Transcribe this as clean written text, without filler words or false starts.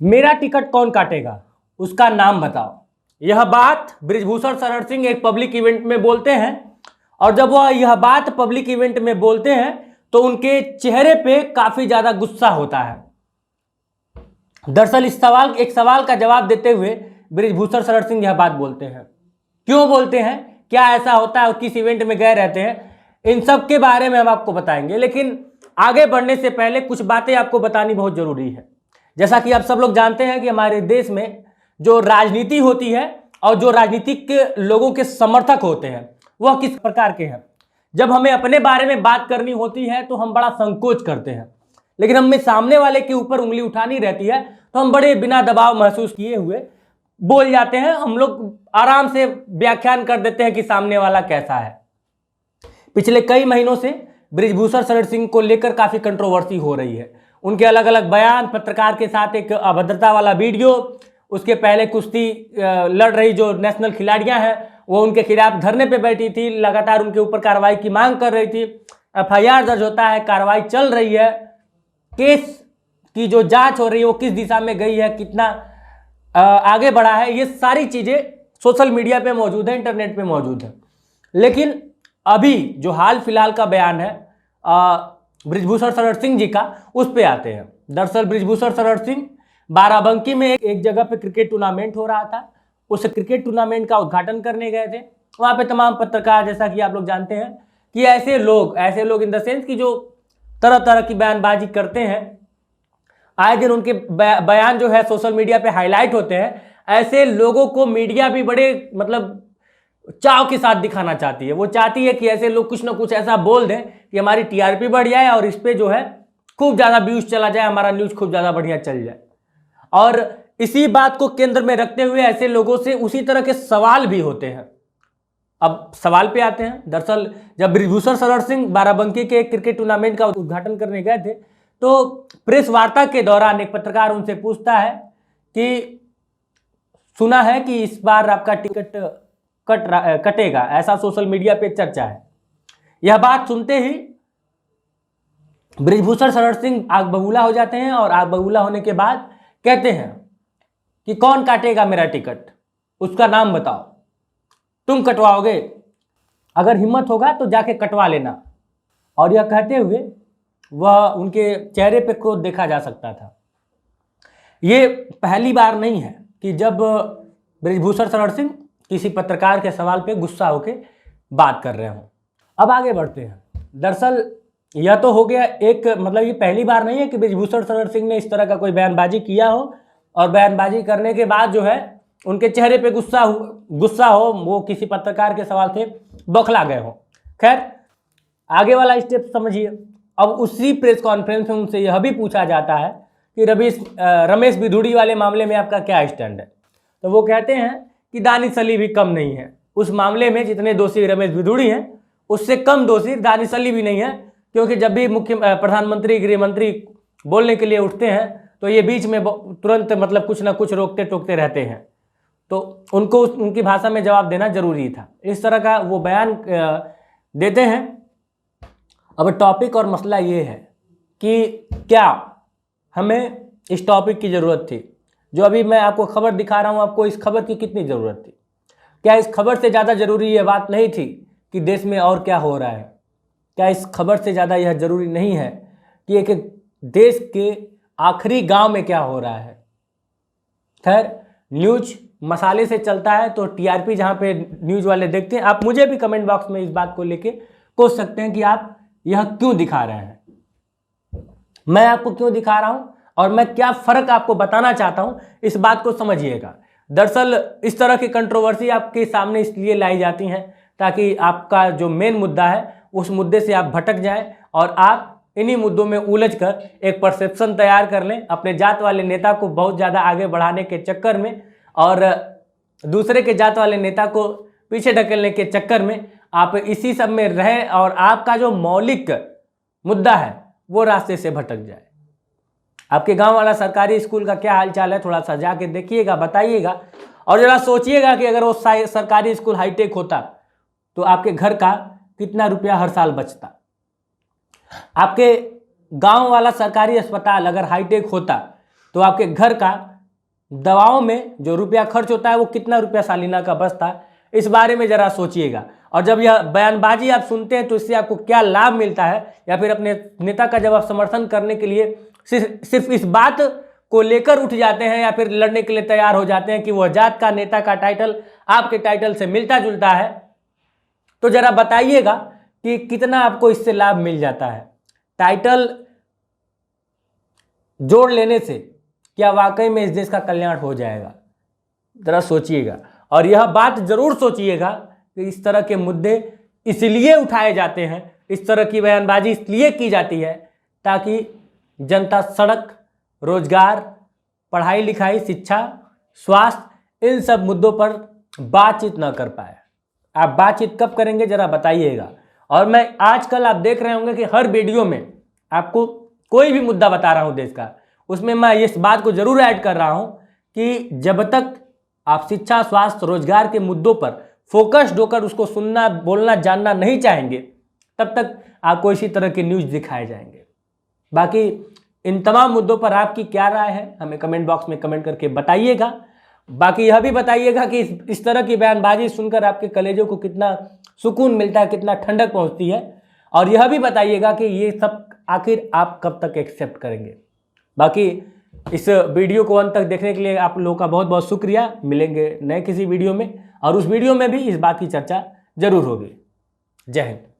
मेरा टिकट कौन काटेगा, उसका नाम बताओ। यह बात बृजभूषण शरण सिंह एक पब्लिक इवेंट में बोलते हैं, और जब वह यह बात पब्लिक इवेंट में बोलते हैं तो उनके चेहरे पे काफी ज्यादा गुस्सा होता है। दरअसल एक सवाल का जवाब देते हुए बृजभूषण शरण सिंह यह बात बोलते हैं। क्यों बोलते हैं, क्या ऐसा होता है, किस इवेंट में गए रहते हैं, इन सब के बारे में हम आपको बताएंगे। लेकिन आगे बढ़ने से पहले कुछ बातें आपको बतानी बहुत जरूरी है। जैसा कि आप सब लोग जानते हैं कि हमारे देश में जो राजनीति होती है और जो राजनीतिक लोगों के समर्थक होते हैं वह किस प्रकार के हैं। जब हमें अपने बारे में बात करनी होती है तो हम बड़ा संकोच करते हैं, लेकिन हमें सामने वाले के ऊपर उंगली उठानी रहती है तो हम बड़े बिना दबाव महसूस किए हुए बोल जाते हैं। हम लोग आराम से व्याख्यान कर देते हैं कि सामने वाला कैसा है। पिछले कई महीनों से बृजभूषण शरण सिंह को लेकर काफी कंट्रोवर्सी हो रही है। उनके अलग अलग बयान, पत्रकार के साथ एक अभद्रता वाला वीडियो, उसके पहले कुश्ती लड़ रही जो नेशनल खिलाड़ियां हैं वो उनके खिलाफ धरने पे बैठी थी, लगातार उनके ऊपर कार्रवाई की मांग कर रही थी। एफआईआर दर्ज होता है, कार्रवाई चल रही है, केस की जो जांच हो रही है वो किस दिशा में गई है, कितना आगे बढ़ा है, ये सारी चीजें सोशल मीडिया पे मौजूद है, इंटरनेट पे मौजूद है। लेकिन अभी जो हाल फिलहाल का बयान है बृजभूषण शरण सिंह जी का, उस पे आते हैं। दरअसल बृजभूषण शरण सिंह बाराबंकी में एक जगह पे क्रिकेट टूर्नामेंट हो रहा था, उस क्रिकेट टूर्नामेंट का उद्घाटन करने गए थे। वहां पे तमाम पत्रकार, जैसा कि आप लोग जानते हैं कि ऐसे लोग इन द सेंस कि जो तरह तरह की बयानबाजी करते हैं, आए दिन उनके बयान जो है सोशल मीडिया पे हाईलाइट होते हैं। ऐसे लोगों को मीडिया भी बड़े मतलब चाव के साथ दिखाना चाहती है। वो चाहती है कि ऐसे लोग कुछ ना कुछ ऐसा बोल दें कि हमारी टीआरपी बढ़ जाए और इस पे जो है खूब ज्यादा व्यूज चला जाए, हमारा न्यूज खूब ज्यादा बढ़िया चल जाए। और इसी बात को केंद्र में रखते हुए ऐसे लोगों से उसी तरह के सवाल भी होते हैं। अब सवाल पे आते हैं। दरअसल जब बृजभूषण शरण सिंह बाराबंकी के क्रिकेट टूर्नामेंट का उद्घाटन करने गए थे तो प्रेस वार्ता के दौरान एक पत्रकार उनसे पूछता है कि सुना है कि इस बार आपका टिकट कटेगा, ऐसा सोशल मीडिया पे चर्चा है। यह बात सुनते ही बृजभूषण शरण सिंह आग बबूला हो जाते हैं और आग बबूला होने के बाद कहते हैं कि कौन काटेगा मेरा टिकट, उसका नाम बताओ। तुम कटवाओगे, अगर हिम्मत होगा तो जाके कटवा लेना। और यह कहते हुए वह उनके चेहरे पे क्रोध देखा जा सकता था। ये पहली बार नहीं है कि जब बृजभूषण शरण सिंह किसी पत्रकार के सवाल पे गुस्सा होके बात कर रहे हो। अब आगे बढ़ते हैं। दरअसल यह तो हो गया एक, मतलब ये पहली बार नहीं है कि बृजभूषण शरण सिंह ने इस तरह का कोई बयानबाजी किया हो और बयानबाजी करने के बाद जो है उनके चेहरे पे गुस्सा हो, वो किसी पत्रकार के सवाल से बौखला गए हो। खैर, आगे वाला स्टेप समझिए। अब उसी प्रेस कॉन्फ्रेंस में उनसे यह भी पूछा जाता है कि रमेश बिधूड़ी वाले मामले में आपका क्या स्टैंड है। तो वो कहते हैं कि दानिश अली भी कम नहीं है उस मामले में। जितने दोषी रमेश बिधूड़ी हैं उससे कम दोषी दानिश अली भी नहीं है, क्योंकि जब भी प्रधानमंत्री, गृह मंत्री बोलने के लिए उठते हैं तो ये बीच में तुरंत मतलब कुछ ना कुछ रोकते टोकते रहते हैं, तो उनको उनकी भाषा में जवाब देना जरूरी था। इस तरह का वो बयान देते हैं। अब टॉपिक और मसला ये है कि क्या हमें इस टॉपिक की ज़रूरत थी। जो अभी मैं आपको खबर दिखा रहा हूँ, आपको इस खबर की कितनी ज़रूरत थी? क्या इस खबर से ज़्यादा ज़रूरी ये बात नहीं थी कि देश में और क्या हो रहा है? क्या इस खबर से ज़्यादा यह ज़रूरी नहीं है कि एक देश के आखिरी गांव में क्या हो रहा है? खैर, न्यूज मसाले से चलता है तो टीआरपी जहां पे न्यूज वाले देखते हैं। आप मुझे भी कमेंट बॉक्स में इस बात को लेके पूछ सकते हैं कि आप यह क्यों दिखा रहे हैं, मैं आपको क्यों दिखा रहा हूं और मैं क्या फर्क आपको बताना चाहता हूं, इस बात को समझिएगा। दरअसल इस तरह की कंट्रोवर्सी आपके सामने इसलिए लाई जाती हैं ताकि आपका जो मेन मुद्दा है उस मुद्दे से आप भटक जाएं और आप इन्हीं मुद्दों में उलझकर एक परसेप्शन तैयार कर लें अपने जात वाले नेता को बहुत ज़्यादा आगे बढ़ाने के चक्कर में, और दूसरे के जात वाले नेता को पीछे ढकेलने के चक्कर में आप इसी सब में रहें और आपका जो मौलिक मुद्दा है वो रास्ते से भटक जाए। आपके गांव वाला सरकारी स्कूल का क्या हालचाल है, थोड़ा सा जाके देखिएगा, बताइएगा, और जरा सोचिएगा कि अगर वो सरकारी स्कूल हाईटेक होता तो आपके घर का कितना रुपया हर साल बचता। आपके गांव वाला सरकारी अस्पताल अगर हाईटेक होता तो आपके घर का दवाओं में जो रुपया खर्च होता है वो कितना रुपया सालाना का बचता है, इस बारे में ज़रा सोचिएगा। और जब यह बयानबाजी आप सुनते हैं तो इससे आपको क्या लाभ मिलता है, या फिर अपने नेता का जब आप समर्थन करने के लिए सिर्फ इस बात को लेकर उठ जाते हैं या फिर लड़ने के लिए तैयार हो जाते हैं कि वह जात का नेता का टाइटल आपके टाइटल से मिलता जुलता है, तो जरा बताइएगा कि कितना आपको इससे लाभ मिल जाता है। टाइटल जोड़ लेने से क्या वाकई में इस देश का कल्याण हो जाएगा? जरा सोचिएगा। और यह बात जरूर सोचिएगा कि इस तरह के मुद्दे इसलिए उठाए जाते हैं, इस तरह की बयानबाजी इसलिए की जाती है ताकि जनता सड़क, रोजगार, पढ़ाई लिखाई, शिक्षा, स्वास्थ्य, इन सब मुद्दों पर बातचीत ना कर पाए। आप बातचीत कब करेंगे जरा बताइएगा। और मैं आजकल आप देख रहे होंगे कि हर वीडियो में आपको कोई भी मुद्दा बता रहा हूं देश का, उसमें मैं इस बात को जरूर ऐड कर रहा हूं कि जब तक आप शिक्षा, स्वास्थ्य, रोजगार के मुद्दों पर फोकस्ड होकर उसको सुनना, बोलना, जानना नहीं चाहेंगे, तब तक आपको इसी तरह के न्यूज़ दिखाए जाएंगे। बाकी इन तमाम मुद्दों पर आपकी क्या राय है हमें कमेंट बॉक्स में कमेंट करके बताइएगा। बाकी यह भी बताइएगा कि इस तरह की बयानबाजी सुनकर आपके कलेजों को कितना सुकून मिलता है, कितना ठंडक पहुंचती है। और यह भी बताइएगा कि ये सब आखिर आप कब तक एक्सेप्ट करेंगे। बाकी इस वीडियो को अंत तक देखने के लिए आप लोगों का बहुत बहुत शुक्रिया। मिलेंगे नए किसी वीडियो में, और उस वीडियो में भी इस बात की चर्चा जरूर होगी। जय हिंद।